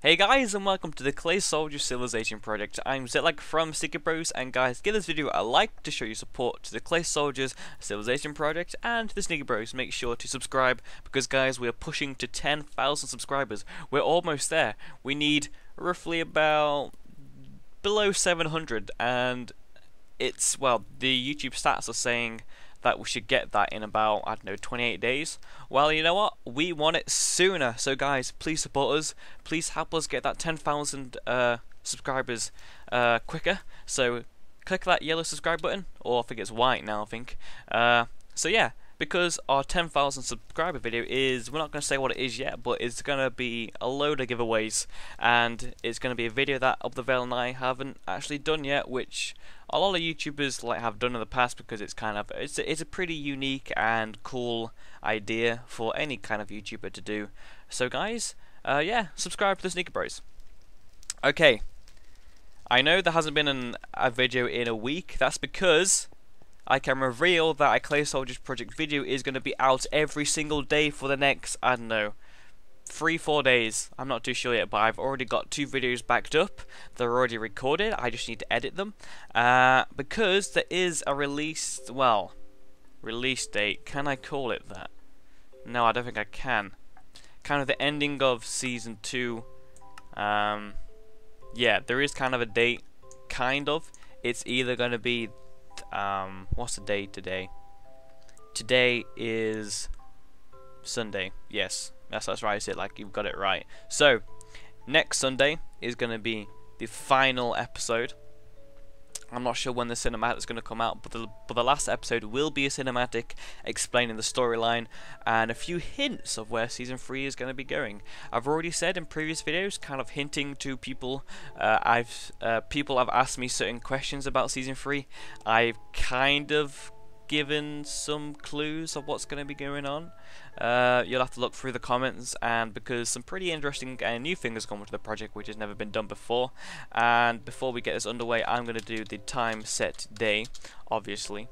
Hey guys, and welcome to the Clay Soldier Civilization project. I'm Zetlak from Thesneakybros, and guys, give this video a like to show your support to the Clay Soldiers Civilization project and to the Thesneakybros. Make sure to subscribe because guys, we are pushing to 10,000 subscribers. We're almost there. We need roughly about below 700, and it's, well, the YouTube stats are saying that we should get that in about, I don't know, 28 days. Well, you know what? We want it sooner. So guys, please support us. Please help us get that 10,000 subscribers quicker. So click that yellow subscribe button, or I think it's white now, I think. So yeah, because our 10,000 subscriber video is, we're not going to say what it is yet, but it's going to be a load of giveaways, and it's going to be a video that Up the Veil and I haven't actually done yet, which a lot of YouTubers have done in the past, because it's kind of it's a pretty unique and cool idea for any kind of YouTuber to do. So guys, yeah, subscribe to the Thesneakybros. Okay, I know there hasn't been a video in a week. That's because I can reveal that a Clay Soldiers project video is going to be out every single day for the next, I don't know, 3-4 days. I'm not too sure yet, but I've already got 2 videos backed up. They're already recorded. I just need to edit them because there is a release date. Can I call it that? No, I don't think I can. Kind of the ending of season 2. Yeah, there is kind of a date. Kind of. It's either going to be what's the date today? Today is Sunday. Yes, that's right. I said, like, you've got it right. So next Sunday is going to be the final episode. I'm not sure when the cinematic is going to come out, but the last episode will be a cinematic explaining the storyline and a few hints of where season 3 is going to be going. I've already said in previous videos, kind of hinting to people. People have asked me certain questions about season 3. I've kind of given some clues of what's going to be going on. You'll have to look through the comments, and because some pretty interesting and new things are coming to the project which has never been done before. And before we get this underway, I'm going to do the time set day, obviously,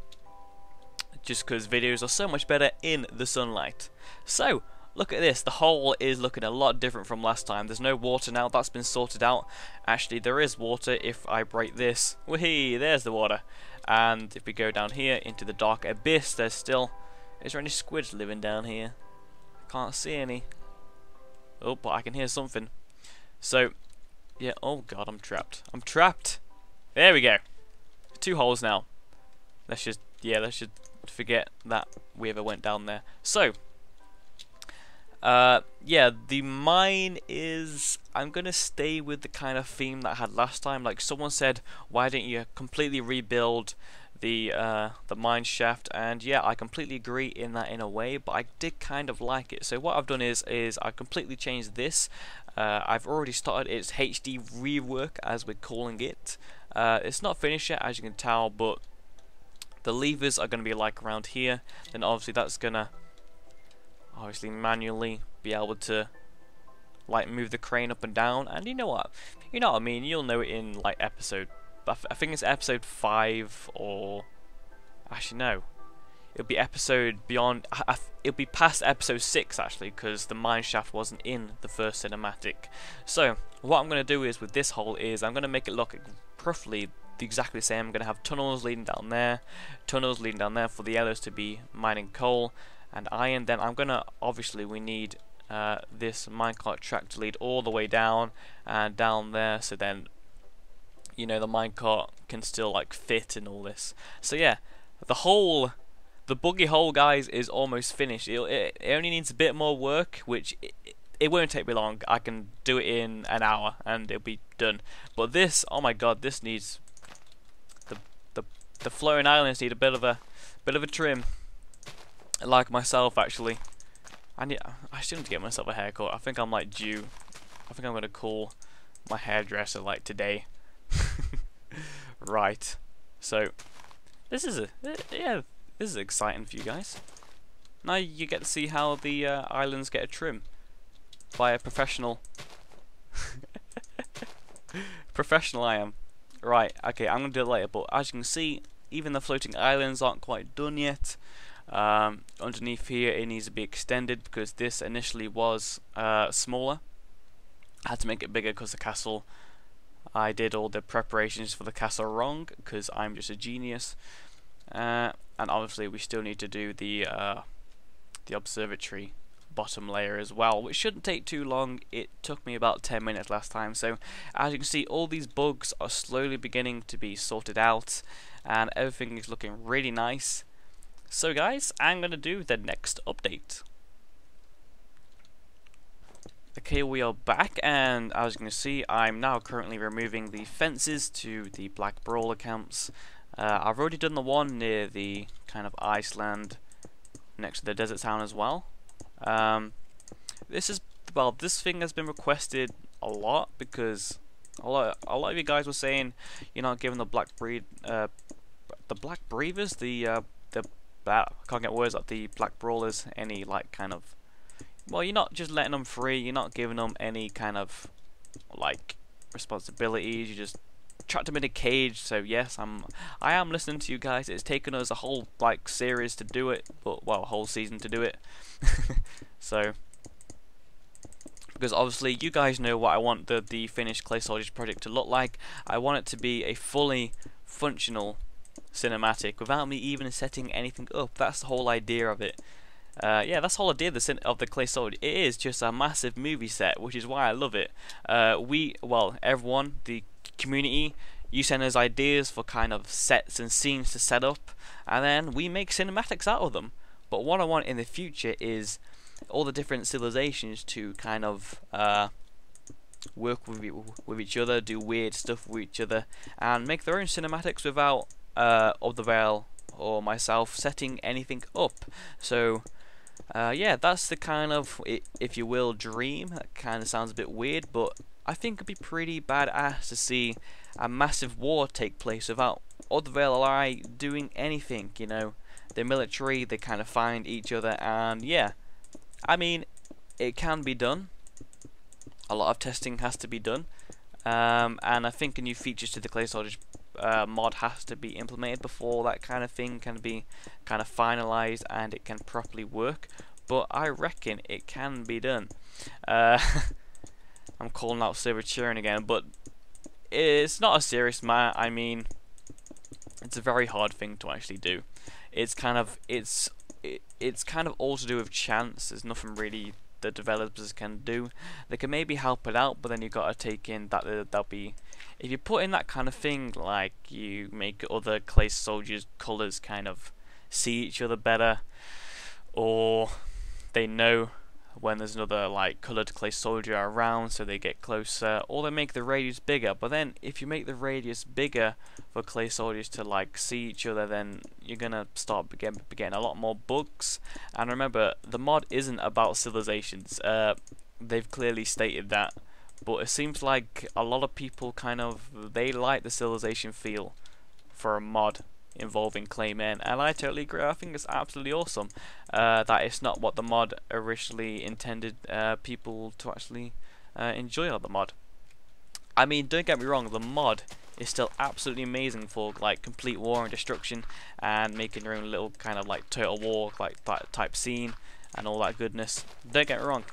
just because videos are so much better in the sunlight. So look at this, the hole is looking a lot different from last time. There's no water now, that's been sorted out. Actually, there is water if I break this. Whee, there's the water. And if we go down here into the dark abyss, there's still... Is there any squids living down here? I can't see any. Oh, but I can hear something. So, yeah, oh god, I'm trapped. I'm trapped! There we go. 2 holes now. Let's just forget that we ever went down there. So, yeah, the mine is... I'm gonna stay with the kind of theme that I had last time. Like, someone said, why don't you completely rebuild the mine shaft? And yeah, I completely agree in a way, but I did kind of like it. So what I've done is I completely changed this. I've already started its HD rework, as we're calling it. It's not finished yet, as you can tell, but the levers are gonna be like around here. Then obviously that's gonna manually be able to like move the crane up and down. And you know what I mean, you'll know it in like episode, I think it's episode 5, or actually no, it'll be episode beyond, it'll be past episode 6 actually, because the mine shaft wasn't in the first cinematic. So what I'm going to do is with this hole is I'm going to make it look roughly exactly the same. I'm going to have tunnels leading down there for the yellows to be mining coal and iron. Then I'm going to, obviously we need this minecart track to lead all the way down and down there, so then, you know, the minecart can still like fit in all this. So yeah, the buggy hole, guys, is almost finished. It only needs a bit more work, which it won't take me long. I can do it in an hour and it'll be done. But this, oh my god, this needs the floating islands need a bit of a trim. Like myself, actually. I still need to get myself a haircut. I think I'm like due. I think I'm gonna call my hairdresser like today. Right. So this is this is exciting for you guys. Now you get to see how the islands get a trim by a professional. Professional I am. Right. Okay, I'm gonna do it later. But as you can see, even the floating islands aren't quite done yet. Underneath here it needs to be extended because this initially was smaller. I had to make it bigger because the castle, I did all the preparations for the castle wrong because I'm just a genius. And obviously we still need to do the observatory bottom layer as well, which shouldn't take too long. It took me about 10 minutes last time. So as you can see, all these bugs are slowly beginning to be sorted out and everything is looking really nice. So guys, I'm going to do the next update. Okay, we are back, and as you can see, I'm now currently removing the fences to the black brawler camps. I've already done the one near the kind of Iceland next to the desert town as well. This thing has been requested a lot because a lot of you guys were saying you're not giving the black breathers, I can't get words out, the black brawlers any like kind of, well, you're not just letting them free, you're not giving them any kind of like responsibilities, you just trapped them in a cage. So yes, I am listening to you guys. It's taken us a whole like series to do it, but well, a whole season to do it. So because obviously you guys know what I want the finished Clay Soldiers project to look like. I want it to be a fully functional cinematic without me even setting anything up. That's the whole idea of it. Yeah, that's the whole idea of the Clay Soldier. It is just a massive movie set, which is why I love it. Everyone, the community, you send us ideas for kind of sets and scenes to set up, and then we make cinematics out of them. But what I want in the future is all the different civilizations to kind of work with each other, do weird stuff with each other, and make their own cinematics without Othervale or myself setting anything up. So yeah, that's the kind of, if you will, dream. That kind of sounds a bit weird, but I think it'd be pretty badass to see a massive war take place without Othervale or I doing anything. You know, the military, they kind of find each other, and yeah, I mean, it can be done. A lot of testing has to be done, and I think a new features to the Clay Soldiers mod has to be implemented before that kind of thing can be kind of finalized and it can properly work. But I reckon it can be done. I'm calling out server cheering again, but it's not a serious matter. I mean, it's a very hard thing to actually do. It's kind of all to do with chance. There's nothing really the developers can do. They can maybe help it out, but then you've got to take in that there'll be, if you put in that kind of thing, like you make other Clay Soldiers colours kind of see each other better, or they know when there's another like coloured Clay Soldier around, so they get closer, or they make the radius bigger. But then if you make the radius bigger for Clay Soldiers to like see each other, then you're gonna start getting a lot more bugs. And remember, the mod isn't about civilizations. They've clearly stated that, but it seems like a lot of people they like the civilization feel for a mod involving Claymen, and I totally agree. I think it's absolutely awesome that it's not what the mod originally intended people to actually enjoy on the mod. I mean, don't get me wrong, the mod is still absolutely amazing for like complete war and destruction and making your own little kind of like Total War like that type scene and all that goodness. Don't get me wrong,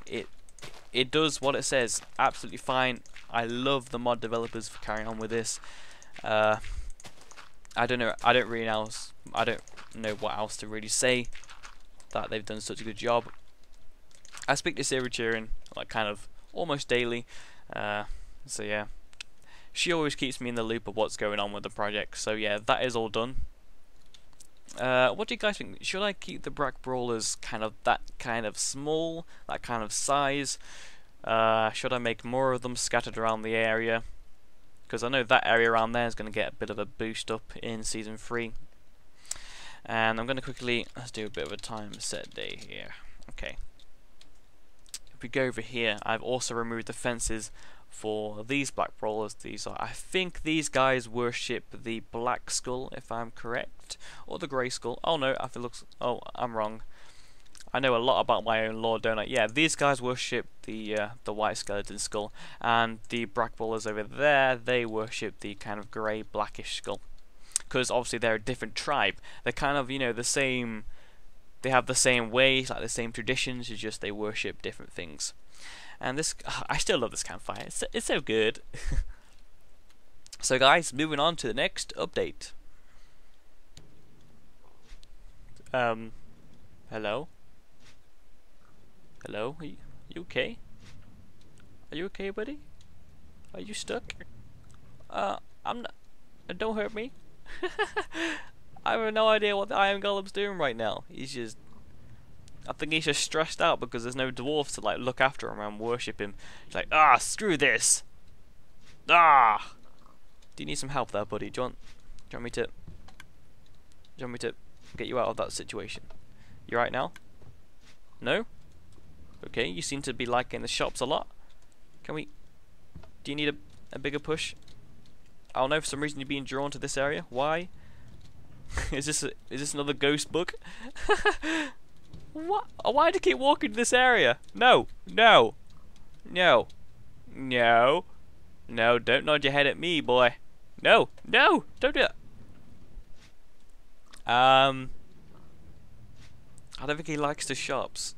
it does what it says absolutely fine. I love the mod developers for carrying on with this. I don't know what else to really say, that they've done such a good job. I speak to Sarah Cheering like kind of almost daily, so yeah, she always keeps me in the loop of what's going on with the project. So yeah, that is all done. What do you guys think? Should I keep the Black Brawlers that kind of small, that kind of size? Should I make more of them scattered around the area? Because I know that area around there is going to get a bit of a boost up in Season 3. And I'm going to quickly, let's do a bit of a time set day here. Okay. If we go over here, I've also removed the fences for these Black Brawlers. I think these guys worship the Black Skull, if I'm correct. Or the Grey Skull. Oh no, I'm wrong. I know a lot about my own lore, don't I? Yeah, these guys worship the white skeleton skull, and the Black Brawlers over there, they worship the kind of grey blackish skull. Because obviously they're a different tribe. They're kind of, you know, the same. They have the same ways, like the same traditions. It's just they worship different things. And this, I still love this campfire. It's so good. So guys, moving on to the next update. Hello? Hello? Are you okay? Are you okay, buddy? Are you stuck? I'm not. Don't hurt me. I have no idea what the Iron Golem's doing right now. He's just. I think he's just stressed out because there's no dwarves to like look after him and worship him. He's like, screw this. Do you need some help there, buddy? Do you want me to get you out of that situation? You right now? No? Okay, you seem to be liking the shops a lot. Do you need a bigger push? I don't know, for some reason you're being drawn to this area. Why? Is this another ghost bug? What? Why do you keep walking to this area? No, no, no, no, no! Don't nod your head at me, boy. No, no, don't do that. I don't think he likes the shops.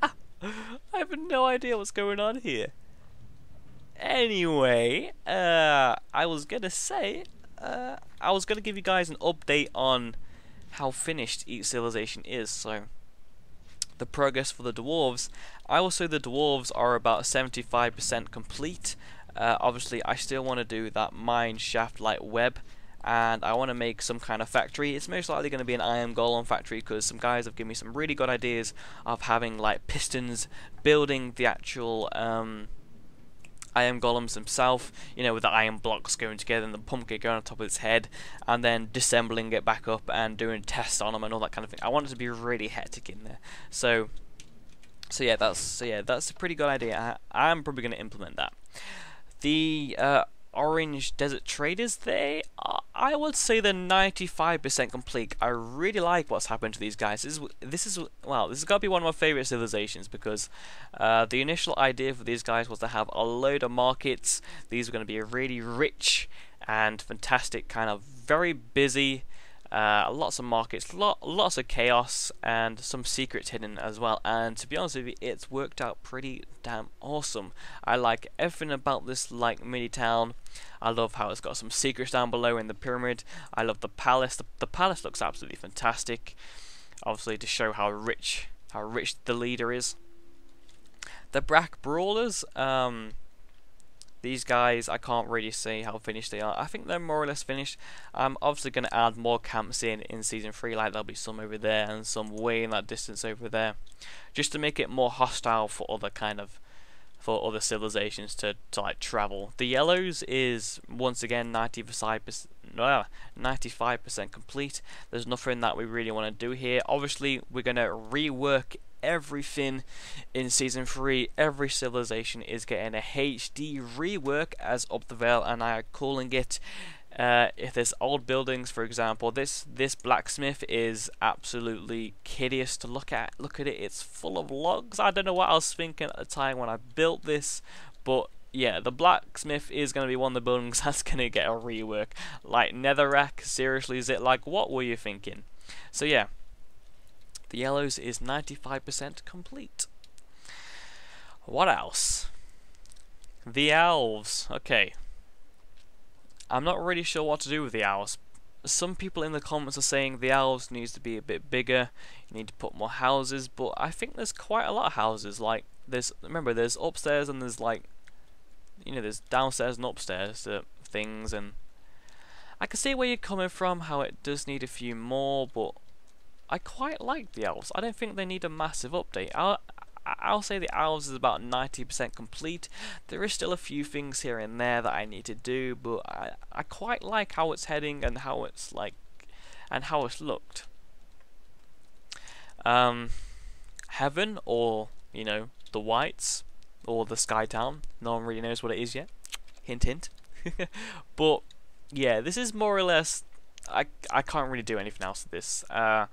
I have no idea what's going on here. Anyway, I was gonna say, I was gonna give you guys an update on how finished each civilization is. So, the progress for the dwarves. I will say the dwarves are about 75% complete. Obviously, I still want to do that mine shaft like web, and I want to make some kind of factory. It's most likely going to be an Iron Golem factory because some guys have given me some really good ideas of having like pistons building the actual Iron Golems themselves, you know, with the iron blocks going together and the pumpkin going on top of its head, and then disassembling it back up and doing tests on them and all that kind of thing. I want it to be really hectic in there. So yeah, that's a pretty good idea. I'm probably going to implement that. The Orange Desert Traders, I would say they're 95% complete. I really like what's happened to these guys. This is got to be one of my favorite civilizations because the initial idea for these guys was to have a load of markets. These were going to be really rich and fantastic, kind of very busy. Lots of markets, lots of chaos, and some secrets hidden as well. And to be honest with you, it's worked out pretty damn awesome. I like everything about this like mini town. I love how it's got some secrets down below in the pyramid. I love the palace. The palace looks absolutely fantastic. Obviously, to show how rich the leader is. The Black Brawlers. These guys, I can't really say how finished they are. I think they're more or less finished. I'm obviously going to add more camps in Season 3, like there'll be some over there and some way in that distance over there, just to make it more hostile for other civilizations to like travel. The Yellows is once again 95% complete. There's nothing that we really want to do here. Obviously, we're going to rework everything in Season 3. Every civilization is getting a HD rework as Up the Vale, and I am calling it, if there's old buildings, for example, this blacksmith is absolutely hideous to look at. Look at it, it's full of logs. I don't know what I was thinking at the time when I built this, but yeah, the blacksmith is going to be one of the buildings that's going to get a rework. Like netherrack, seriously, is it like, what were you thinking? So yeah, the Yellows is 95% complete. What else? The Elves. Okay. I'm not really sure what to do with the Elves. Some people in the comments are saying the Elves needs to be a bit bigger. You need to put more houses, but I think there's quite a lot of houses. Like there's upstairs and there's like, you know, there's downstairs and upstairs things, and I can see where you're coming from. How it does need a few more, but I quite like the Elves. I don't think they need a massive update. I'll say the Elves is about 90% complete. There is still a few things here and there that I need to do, but I quite like how it's heading and how it's like and how it's looked. Heaven, or you know, the Whites, or the Sky Town. No one really knows what it is yet. Hint, hint. But yeah, this is more or less. I can't really do anything else with this. I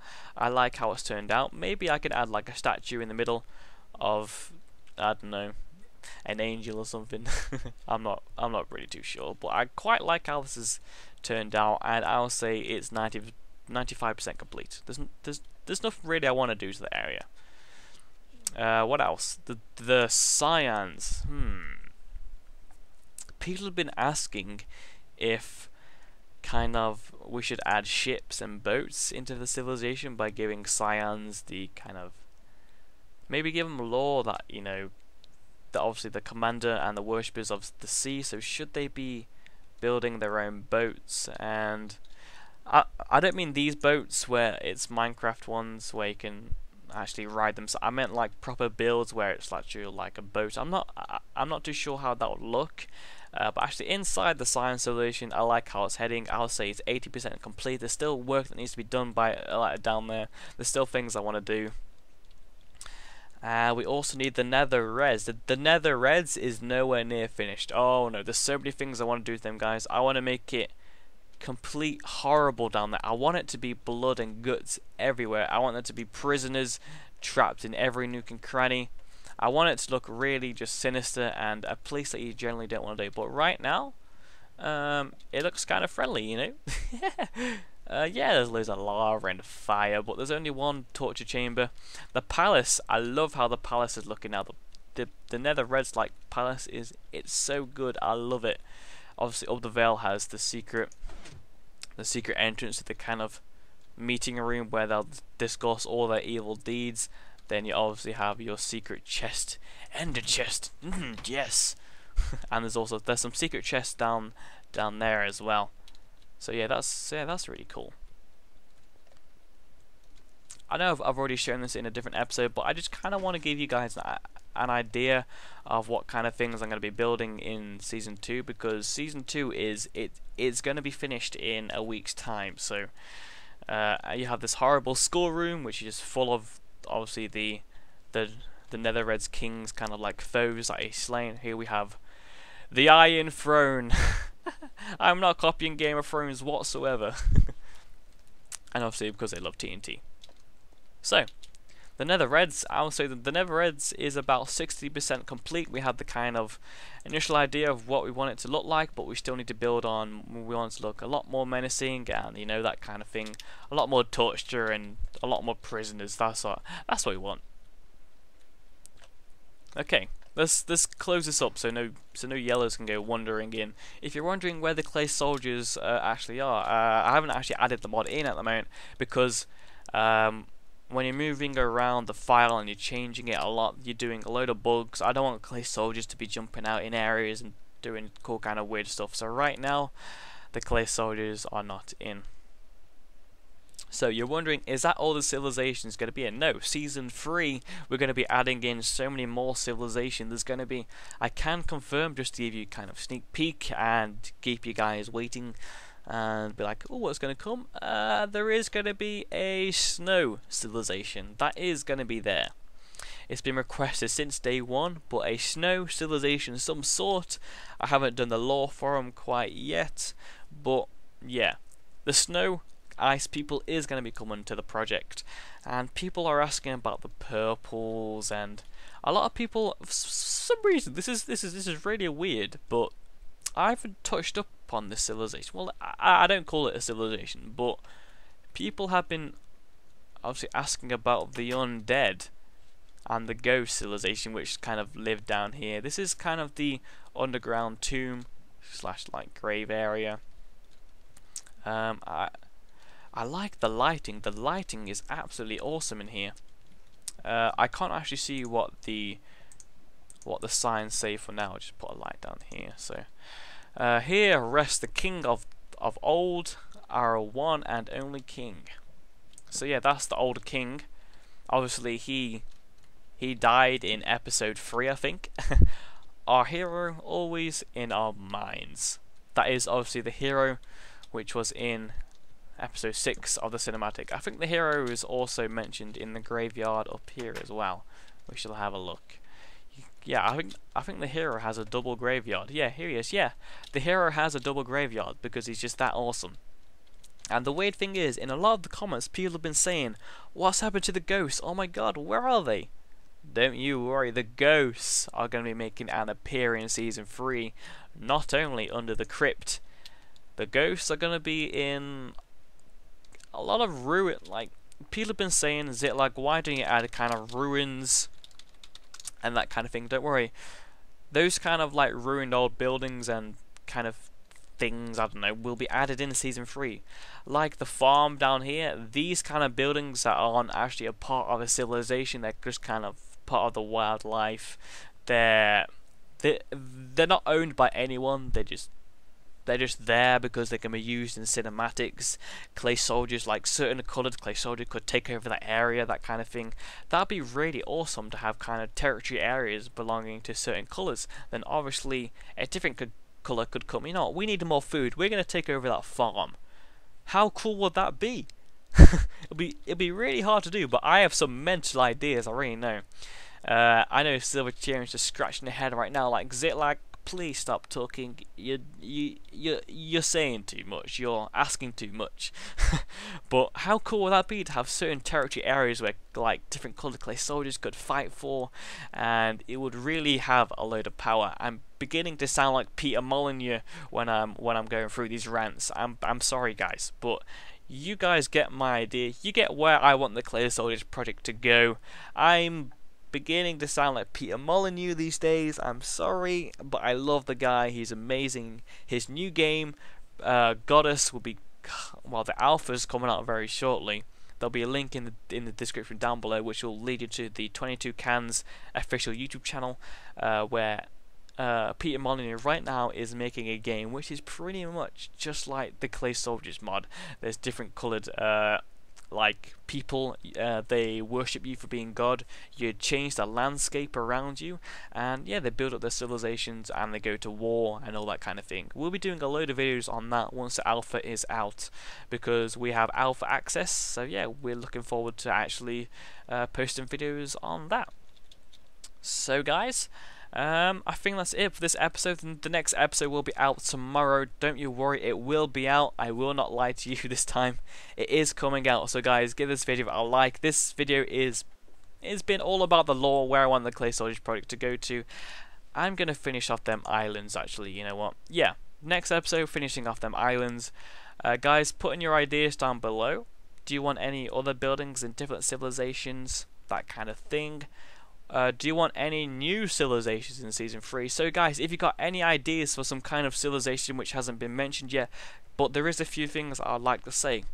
like how it's turned out. Maybe I could add like a statue in the middle of, I don't know, an angel or something. I'm not really too sure, but I quite like how this has turned out, and I'll say it's 95% complete. There's nothing really I want to do to the area. What else? The scions. People have been asking if kind of we should add ships and boats into the civilization by giving scions the kind of, maybe give them law that, you know, that obviously the commander and the worshippers of the sea, so should they be building their own boats? And I don't mean these boats where it's Minecraft ones where you can actually ride them. So I meant like proper builds where it's actually like a boat. I'm not too sure how that would look. But actually inside the science civilization, I like how it's heading. I'll say it's 80% complete. There's still work that needs to be done by down there. There's still things I want to do. We also need the nether res. The nether res is nowhere near finished. Oh no, there's so many things I want to do with them, guys. I want to make it complete horrible down there. I want it to be blood and guts everywhere. I want there to be prisoners trapped in every nook and cranny. I want it to look really just sinister and a place that you generally don't want to do. But right now, it looks kind of friendly, you know. Yeah, there's loads of lava and fire, but there's only one torture chamber. The palace, I love how the palace is looking now. The nether red's like palace it's so good. I love it. Obviously, up the Vale has the secret entrance to the kind of meeting room where they'll discuss all their evil deeds. Then you obviously have your secret chest, ender chest. Yes. And there's some secret chests down there as well. So yeah, that's really cool. I know I've already shown this in a different episode, but I just kind of want to give you guys an idea of what kind of things I'm going to be building in season 2, because season 2 it's going to be finished in a week's time. So you have this horrible schoolroom which is full of obviously the Nether Red's king's kind of like foes that he's slain. Here we have the Iron Throne. I'm not copying Game of Thrones whatsoever. And obviously because they love TNT. So the Nether Reds, I would say that the Nether Reds is about 60% complete. We have the kind of initial idea of what we want it to look like, but we still need to build on. We want it to look a lot more menacing, and you know, that kind of thing. A lot more torture and a lot more prisoners. That's what we want. Okay, let's close this up so no yellows can go wandering in. If you're wondering where the clay soldiers actually are, I haven't actually added the mod in at the moment because when you're moving around the file and you're changing it a lot, you're doing a load of bugs. I don't want clay soldiers to be jumping out in areas and doing cool kind of weird stuff. So right now, the clay soldiers are not in. So you're wondering, is that all the civilizations going to be in? No, season 3, we're going to be adding in so many more civilizations. There's going to be, I can confirm just to give you kind of sneak peek and keep you guys waiting and be like, oh, what's going to come? There is going to be a snow civilization. That is going to be there. It's been requested since day 1, but a snow civilization of some sort. I haven't done the lore for them quite yet, but yeah, the snow ice people is going to be coming to the project, and people are asking about the purples, and a lot of people, for some reason, this is really weird, but I haven't touched up on this civilization. Well, I don't call it a civilization, but people have been obviously asking about the undead and the ghost civilization, which kind of live down here. This is kind of the underground tomb / like grave area. I like the lighting. The lighting is absolutely awesome in here. I can't actually see what the signs say for now. I'll just put a light down here. So here rests the king of old, our one and only king. So yeah, that's the old king. Obviously he died in episode 3, I think. Our hero always in our minds. That is obviously the hero which was in episode 6 of the cinematic. I think the hero is also mentioned in the graveyard up here as well. We shall have a look. Yeah, I think the hero has a double graveyard. Yeah, here he is. Yeah, the hero has a double graveyard because he's just that awesome. And the weird thing is, in a lot of the comments, people have been saying, "What's happened to the ghosts? Oh my God, where are they?" Don't you worry, the ghosts are going to be making an appearance in season 3, not only under the crypt. The ghosts are going to be in a lot of ruin. Like, people have been saying, is it like, why don't you add kind of ruins and that kind of thing. Don't worry, those kind of like ruined old buildings and kind of things, I don't know, will be added in season 3. Like the farm down here, these kind of buildings that aren't actually a part of a civilization, they're just kind of part of the wildlife. They're not owned by anyone. They're just there because they can be used in cinematics. Clay soldiers, like certain coloured clay soldier, could take over that area, that kind of thing. That'd be really awesome to have kind of territory areas belonging to certain colours. Then obviously a different colour could come. You know what, we need more food, we're going to take over that farm. How cool would that be? It'd be really hard to do, but I have some mental ideas, I really know. I know Silver Cheering's just scratching their head right now like, Zitlag, please stop talking. You're saying too much. You're asking too much. But how cool would that be to have certain territory areas where like different coloured clay soldiers could fight for, and it would really have a load of power. I'm beginning to sound like Peter Molyneux when I'm going through these rants. I'm sorry guys, but you guys get my idea. You get where I want the Clay Soldiers project to go. I'm beginning to sound like Peter Molyneux these days. I'm sorry, but I love the guy. He's amazing. His new game, Goddess, will be, well, the alpha's coming out very shortly. There'll be a link in the description down below, which will lead you to the 22 Cans official YouTube channel, where Peter Molyneux right now is making a game which is pretty much just like the Clay Soldiers mod. There's different coloured like people, they worship you for being God. You change the landscape around you, and yeah, they build up their civilizations and they go to war and all that kind of thing. We'll be doing a load of videos on that once the alpha is out, because we have alpha access. So yeah, we're looking forward to actually posting videos on that. So guys, I think that's it for this episode. The next episode will be out tomorrow. Don't you worry, it will be out. I will not lie to you this time. It is coming out. So guys, give this video a like. This video it's been all about the lore, where I want the Clay Soldiers project to go to. I'm gonna finish off them islands actually. You know what? Yeah, next episode, finishing off them islands. Guys, put in your ideas down below. Do you want any other buildings in different civilizations? That kind of thing. Do you want any new civilizations in season 3? So guys, if you got any ideas for some kind of civilization which hasn't been mentioned yet, but there is a few things I'd like to say.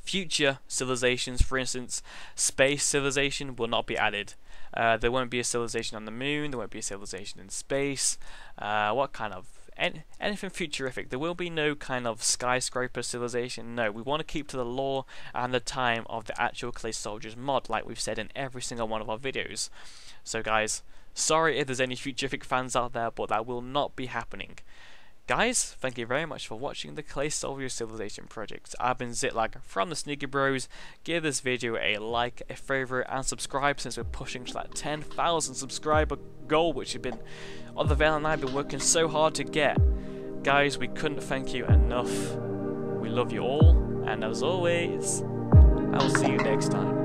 Future civilizations, for instance, space civilization will not be added. There won't be a civilization on the moon, there won't be a civilization in space. What kind of anything futurific. There will be no kind of skyscraper civilization. No, we want to keep to the lore and the time of the actual Clay Soldiers mod, like we've said in every single one of our videos. So guys, sorry if there's any futurific fans out there, but that will not be happening. Guys, thank you very much for watching the Clay Soldiers Civilization project. I've been Zitlag from the Thesneakybros. Give this video a like, a favourite, and subscribe, since we're pushing to that 10,000 subscriber goal, which has been, Other Vale and I have been working so hard to get. Guys, we couldn't thank you enough. We love you all, and as always, I will see you next time.